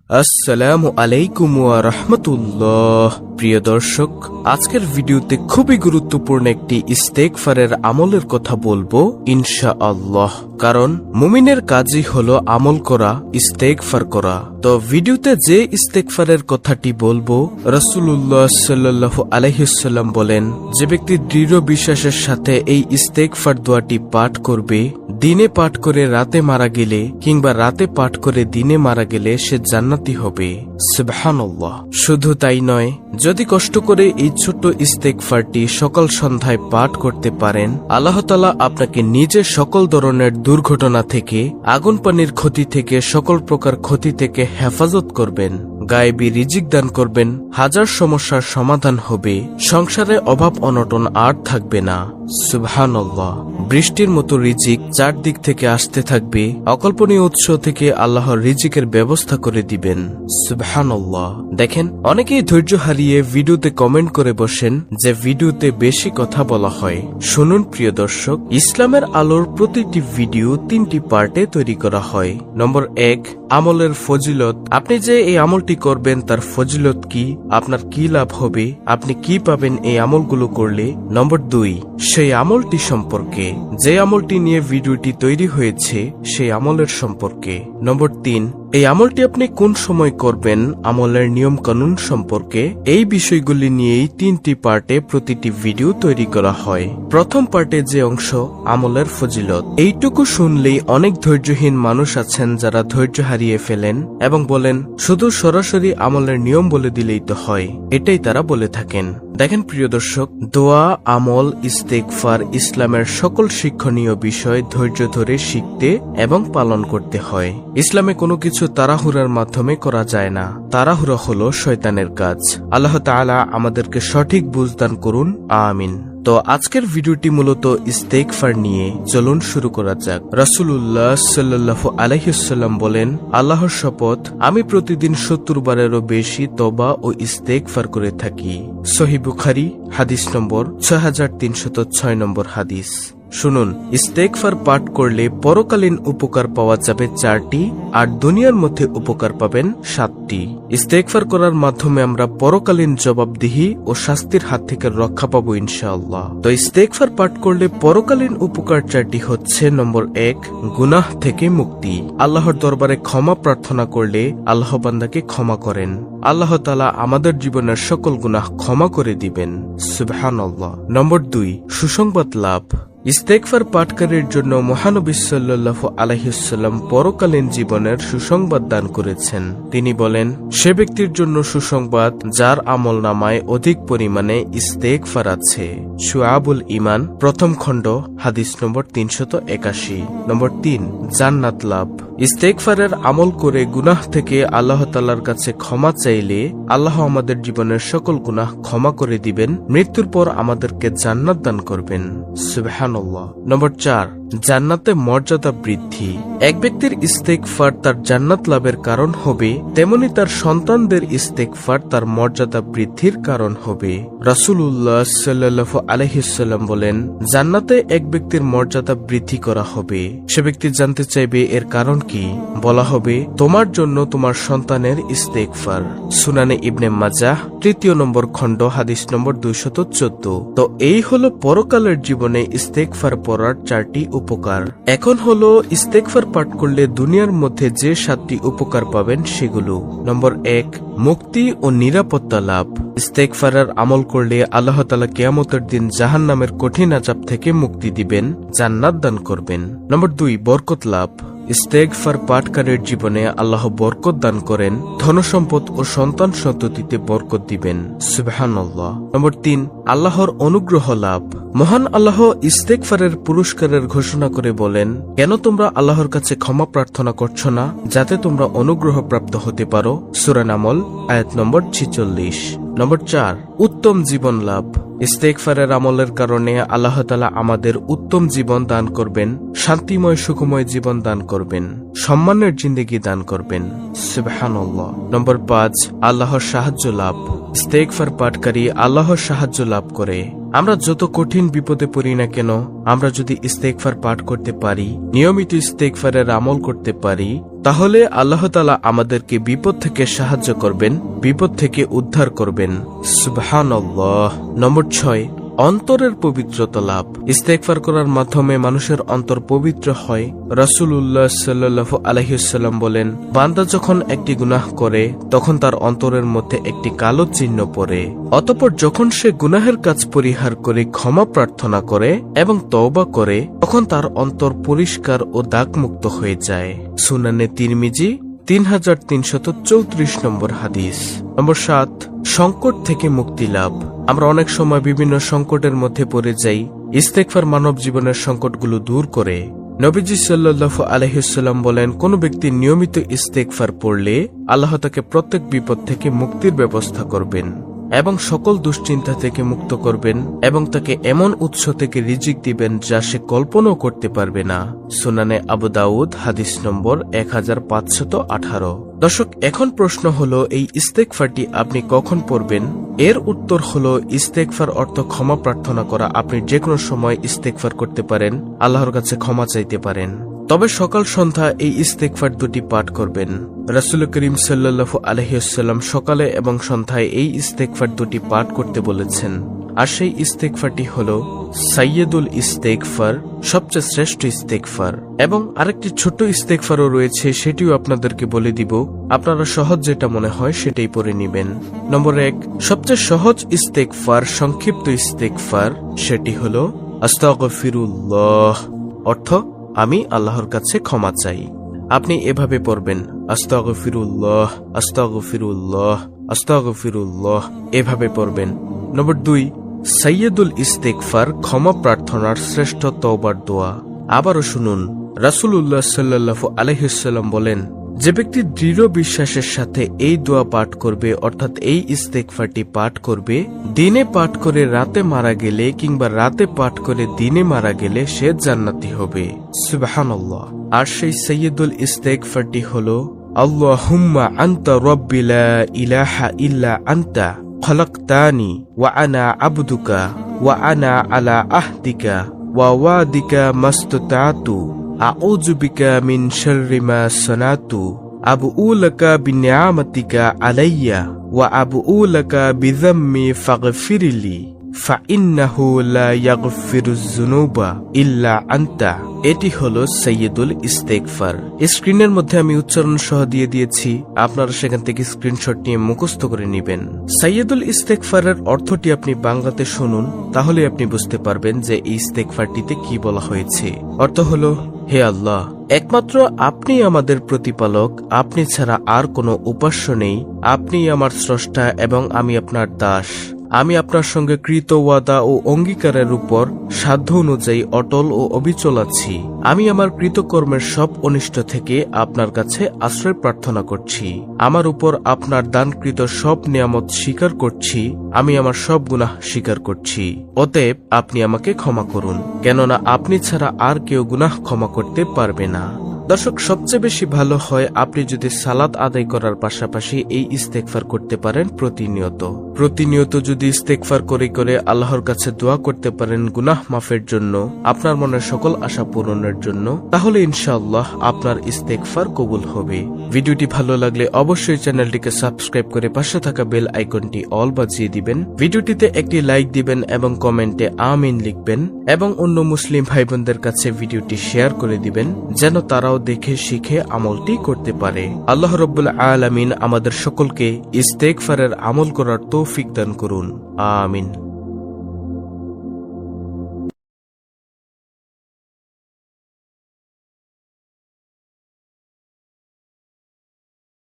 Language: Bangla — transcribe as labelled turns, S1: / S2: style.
S1: আসসালামু আলাইকুম ওয়া রাহমাতুল্লাহ। প্রিয় দর্শক, আজকের ভিডিওতে খুবই গুরুত্বপূর্ণ একটি ইস্তেগফারের আমলের কথা বলবো ইনশাআল্লাহ। কারণ মুমিনের কাজই হলো আমল করা, ইস্তেগফার করা। তো ভিডিওতে যে ইস্তেগফারের কথাটি বলবো, রাসূলুল্লাহ সাল্লাল্লাহু আলাইহি ওয়াসাল্লাম বলেন, যে ব্যক্তি দৃঢ় বিশ্বাসের সাথে এই ইস্তেগফার দোয়াটি পাঠ করবে, দিনে পাঠ করে রাতে মারা গেলে কিংবা রাতে পাঠ করে দিনে মারা গেলে সে জান্নাতি হবে। সুবহানাল্লাহ। শুধু তাই নয়, যদি কষ্ট করে এই ছোট্ট ইস্তেগফারটি সকাল সন্ধ্যায় পাঠ করতে পারেন, আল্লাহ তাআলা আপনাকে নিজে সকল ধরনের দুর্ঘটনা থেকে, আগুন পানির ক্ষতি থেকে, সকল প্রকার ক্ষতি থেকে হেফাজত করবেন, গায়েবী রিজিক দান করবেন, হাজার সমস্যার সমাধান হবে, সংসারে অভাব অনটন আর থাকবে না। সুবহানাল্লাহ। বৃষ্টির মতো রিজিক চারদিক থেকে আসতে থাকবে, অকল্পনীয় উৎস থেকে আল্লাহর রিজিকের ব্যবস্থা করে দিবেন। সুবহানাল্লাহ। দেখেন, অনেকেই ধৈর্য হারিয়ে ভিডিওতে কমেন্ট করে বসেন যে ভিডিওতে বেশি কথা বলা হয়। শুনুন প্রিয় দর্শক, ইসলামের আলোর প্রতিটি ভিডিও 3টি পার্টে তৈরি করা হয়। নম্বর 1, আমলের ফজিলত। আপনি যে এই আমলটি করবেন তার ফজিলত কি, আপনার কি লাভ হবে, আপনি কি পাবেন এই আমলগুলো করলে। নম্বর 2, সেই আমলটি সম্পর্কে, যে আমলটি নিয়ে ভিডিওটি তৈরি হয়েছে সেই আমলের সম্পর্কে। নম্বর 3, এই আমলটি আপনি কোন সময় করবেন, আমলের নিয়ম কানুন সম্পর্কে। এই বিষয়গুলি নিয়েই 3টি পার্টে প্রতিটি ভিডিও তৈরি করা হয়। প্রথম পার্টে যে অংশ, আমলের ফজিলত, এইটুকু শুনলেই অনেক ধৈর্যহীন মানুষ আছেন যারা ধৈর্য হারিয়ে ফেলেন এবং বলেন শুধু সরাসরি আমলের নিয়ম বলে দিলেই তো হয়, এটাই তারা বলে থাকেন। দেখেন প্রিয় দর্শক, দোয়া, আমল, ইস্তেগফার ইসলামের সকল শিক্ষণীয় বিষয় ধৈর্য ধরে শিখতে এবং পালন করতে হয়। ইসলামে কোনো কিছু তাড়াহুড়ার মাধ্যমে করা যায় না। তাড়াহুড়া হলো শয়তানের কাজ। আল্লাহ তাআলা আমাদেরকে সঠিক বুঝদান করুন, আমিন। তো আজকের ভিডিওটি মূলত ইস্তেগফার নিয়ে, চলুন শুরু করা যাক। রাসূলুল্লাহ সাল্লাল্লাহু আলাইহি ওয়াসাল্লাম বলেন, আল্লাহর শপথ, আমি প্রতিদিন 70 বারেরও বেশি তওবা ও ইস্তেগফার করে থাকি। সহিহ বুখারী, হাদিস নম্বর 6306 নম্বর হাদিস। শুনুন, ইস্তেগফার পাঠ করলে পরকালীন উপকার পাওয়া যাবে 4টি, আর দুনিয়ার মধ্যে উপকার পাবেন 7টি। ইস্তেগফার করার মাধ্যমে আমরা পরকালীন জবাবদিহি ও শাস্তির হাত থেকে রক্ষা পাবো ইনশাআল্লাহ। তো ইস্তেগফার পাঠ করলে পরকালীন উপকার 4টি হচ্ছে, নম্বর 1, গুনাহ থেকে মুক্তি। আল্লাহর দরবারে ক্ষমা প্রার্থনা করলে আল্লাহ বান্দাকে ক্ষমা করেন। আল্লাহ তাআলা আমাদের জীবনের সকল গুনাহ ক্ষমা করে দিবেন। সুবহানাল্লাহ। নম্বর 2, সুসংবাদ লাভ। ইস্তেগফার পাঠকারীর জন্য মহানবী সাল্লাল্লাহু আলাইহি ওয়াসাল্লাম পরকালীন জীবনের সুসংবাদ দান করেছেন। তিনি বলেন, সে ব্যক্তির জন্য সুসংবাদ যার আমলনামায় অধিক পরিমাণে ইস্তেগফার আছে। শুআবুল ঈমান, প্রথম খণ্ড, হাদিস নম্বর 381। নম্বর 3, জান্নাত লাভ। ইস্তেগফারের আমল করে গুনাহ থেকে আল্লাহ তাআলার কাছে ক্ষমা চাইলে আল্লাহ আমাদের জীবনের সকল গুনাহ ক্ষমা করে দিবেন, মৃত্যুর পর আমাদেরকে জান্নাত দান করবেন। সুবহানাল্লাহ। নম্বর 4, জান্নাতে মর্যাদা বৃদ্ধি। এক ব্যক্তির ইস্তেগফার তার জান্নাত লাভের কারণ হবে, তেমনি তার সন্তানদের ইস্তেগফার তার মর্যাদা বৃদ্ধির কারণ হবে। রাসূলুল্লাহ সাল্লাল্লাহু আলাইহি ওয়াসাল্লাম বলেন, জান্নাতে এক ব্যক্তির মর্যাদা বৃদ্ধি করা হবে। সে ব্যক্তি জানতে চাইবে এর কারণ কি, বলা হবে, তোমার জন্য তোমার সন্তানের ইস্তেগফার। সুনানে ইবনে মাজাহ, 3য় নম্বর খণ্ড, হাদিস নম্বর 214। তো এই হলো পরকালের জীবনে ইস্তেগফার পড়ার 4টি উপকার। এখন হলো ইস্তেগফার পাঠ করলে দুনিয়ার মধ্যে যে 7টি উপকার পাবেন সেগুলো। নম্বর 1, মুক্তি ও নিরাপত্তা লাভ। ইস্তেগফারের আমল করলে আল্লাহ তাআলা কিয়ামতের দিন জাহান্নামের কঠিন আযাব থেকে মুক্তি দিবেন, জান্নাত দান করবেন। নম্বর 2, বরকত লাভ। ইস্তেগফার পাঠকারীর জীবনে আল্লাহ বরকত দান করেন, ধনসম্পদ ও সন্তান সন্ততিতে বরকত দিবেন। সুবহানাল্লাহ। নম্বর 3, আল্লাহর অনুগ্রহ লাভ। মহান আল্লাহ ইস্তেগফারের পুরস্কারের ঘোষণা করে বলেন, কেন তোমরা আল্লাহর কাছে ক্ষমা প্রার্থনা করছো না, যাতে তোমরা অনুগ্রহ প্রাপ্ত হতে পারো। সূরা নামল, আয়াত নম্বর 46। নম্বর 4, উত্তম জীবন লাভ। ইস্তেগফারের আমলের কারণে আল্লাহ তাআলা আমাদের উত্তম জীবন দান করবেন, শান্তিময় সুখময় জীবন দান করবেন, সম্মানের জিন্দেগি দান করবেন। সুবহানাল্লাহ। নম্বর 5, আল্লাহর সাহায্য লাভ। ইস্তেগফার পাঠকারী আল্লাহর সাহায্য লাভ করে। আমরা যত কঠিন বিপদে পড়ি না কেন, আমরা যদি ইস্তেগফার পাঠ করতে পারি, নিয়মিত ইস্তেগফারের আমল করতে পারি, তাহলে আল্লাহ তাআলা আমাদেরকে বিপদ থেকে সাহায্য করবেন, বিপদ থেকে উদ্ধার করবেন। সুবহানাল্লাহ। নম্বর 6, অন্তরের পবিত্রতা লাভ। ইস্তেগফার করার মাধ্যমে মানুষের অন্তর পবিত্র হয়। রাসূলুল্লাহ সাল্লাল্লাহু আলাইহি ওয়াসাল্লাম বলেন, বান্দা যখন একটি গুনাহ করে তখন তার অন্তরের মধ্যে একটি কালো চিহ্ন পড়ে। অতঃপর যখন সে গুনাহের কাজ পরিহার করে ক্ষমা প্রার্থনা করে এবং তওবা করে তখন তার অন্তর পরিষ্কার ও দাগমুক্ত হয়ে যায়। সুনানে তিরমিজি 3334 নম্বর হাদিস। নম্বর 7, সংকট থেকে মুক্তি লাভ। আমরা অনেক সময় বিভিন্ন সংকটের মধ্যে পড়ে যাই। ইস্তেগফার মানব জীবনের সংকটগুলো দূর করে। নবীজি সাল্লাল্লাহু আলাইহি ওয়াসাল্লাম বলেন, কোন ব্যক্তি নিয়মিত ইস্তেগফার পড়লে আল্লাহ তাকে প্রত্যেক বিপদ থেকে মুক্তির ব্যবস্থা করবেন এবং সকল দুশ্চিন্তা থেকে মুক্ত করবেন এবং তাকে এমন উৎস থেকে রিজিক দিবেন যা সে কল্পনাও করতে পারবে না। সুনানে আবু দাউদ হাদিস নম্বর 1518। দর্শক, এখন প্রশ্ন হলো, এই ইস্তেগফারটি আপনি কখন পড়বেন? এর উত্তর হলো, ইস্তেগফার অর্থ ক্ষমা প্রার্থনা করা। আপনি যে কোনো সময় ইস্তেগফার করতে পারেন, আল্লাহর কাছে ক্ষমা চাইতে পারেন। তবে সকাল সন্ধ্যা এই ইস্তেগফার দুটি পাঠ করবেন। রাসূল করিম সাল্লাল্লাহু আলাইহি ওয়াসাল্লাম সকালে এবং সন্ধ্যায় এই ইস্তেগফার দুটি পাঠ করতে বলেছেন। আর সেই ইস্তেগফারটি হলো সাইয়্যিদুল ইস্তেগফার, সবচেয়ে শ্রেষ্ঠ ইস্তেগফার। এবং আরেকটি ছোট ইস্তেগফারও রয়েছে, সেটিও আপনাদেরকে বলে দিব। আপনারা সহজ যেটা মনে হয় সেটাই পড়ে নেবেন। নম্বর 1, সবচেয়ে সহজ ইস্তেগফার, সংক্ষিপ্ত ইস্তেগফার, সেটি হলো আস্তাগফিরুল্লাহ, অর্থ আমি আল্লাহর কাছে ক্ষমা চাই। আপনি এভাবে পড়বেন, আস্তাগফিরুল্লাহ, আস্তাগফিরুল্লাহ, আস্তাগফিরুল্লাহ, এভাবে পড়বেন। নম্বর 2, সাইয়্যিদুল ইস্তেগফার, ক্ষমা প্রার্থনার শ্রেষ্ঠ তওবার দোয়া। আবারও শুনুন, রাসূলুল্লাহ সাল্লাল্লাহু আলাইহি ওয়াসাল্লাম বলেন, যে ব্যক্তি দৃঢ় বিশ্বাসের সাথে এই দোয়া পাঠ করবে, অর্থাৎ এই ইস্তেগফারটি পাঠ করবে, দিনে পাঠ করে রাতে মারা গেলে কিংবা রাতে পাঠ করে দিনে মারা গেলে সে জান্নাতি হবে। সুবহানাল্লাহ। আর সেই সাইয়্যিদুল ইস্তেগফারটি হলো, আল্লাহুম্মা আনতা রাব্বি লা ইলাহা ইল্লা আনতা খলাকতানি ওয়া আনা আবদুকা ওয়া আনা আলা আহদিকা ওয়া ওয়াদিকা মাসতাতু আউযু বিকা মিন শাররি মা সানাতু আবুউ লাকা বিনিআমাতিকা আলাইয়া ওয়া আবুউ লাকা বিযাম্মি ফাগফিরলি ফাইন্নাহু লা ইয়াগফিরুয যুনুবা ইল্লা আনতা। এটি হলো সাইয়্যিদুল ইস্তেগফার। স্ক্রিনের মধ্যে আমি উচ্চারণ সহ দিয়ে দিয়েছি, আপনারা সেখান থেকে স্ক্রিনশট নিয়ে মুখস্থ করে নেবেন। সাইয়্যিদুল ইস্তেগফারের অর্থটি আপনি বাংলাতে শুনুন, তাহলে আপনি বুঝতে পারবেন যে এই ইস্তেগফারটিতে কি বলা হয়েছে। অর্থ হলো, হে আল্লাহ, একমাত্র আপনি আমাদের প্রতিপালক, আপনি ছাড়া আর কোনো উপাস্য নেই। আপনি আমার স্রষ্টা এবং আমি আপনার দাস। আমি আপনার সঙ্গে কৃত ওয়াদা ও অঙ্গীকারের উপর সাধ্য অনুযায়ী অটল ও অবিচল আছি। আমি আমার কৃতকর্মের সব অনিষ্ট থেকে আপনার কাছে আশ্রয় প্রার্থনা করছি। আমার উপর আপনার দানকৃত সব নিয়ামত স্বীকার করছি। আমি আমার সব গুনাহ স্বীকার করছি। অতএব আপনি আমাকে ক্ষমা করুন, কেননা আপনি ছাড়া আর কেউ গুনাহ ক্ষমা করতে পারবে না। দর্শক, সবচেয়ে বেশি ভালো হয় আপনি যদি সালাত আদায় করার পাশাপাশি এই ইস্তেগফার করতে পারেন প্রতিনিয়ত যদি ইস্তেগফার করে করে আল্লাহর কাছে দোয়া করতে পারেন গুনাহ মাফের জন্য, আপনার মনের সকল আশা পূরণের জন্য, তাহলে ইনশাআল্লাহ আপনার ইস্তেগফার কবুল হবে। ভিডিওটি ভালো লাগলে অবশ্যই চ্যানেলটিকে সাবস্ক্রাইব করে পাশে থাকা বেল আইকনটি অল বাজিয়ে দিবেন। ভিডিওটিতে একটি লাইক দিবেন এবং কমেন্টে আমিন লিখবেন এবং অন্য মুসলিম ভাই বোনদের কাছে ভিডিওটি শেয়ার করে দিবেন, যেন তারাও দেখে শিখে আমলটি করতে পারে। আল্লাহ রাব্বুল আলামিন আমাদের সকলকে ইস্তেগফারের আমল করার তৌফিক দান করুন। আমিন।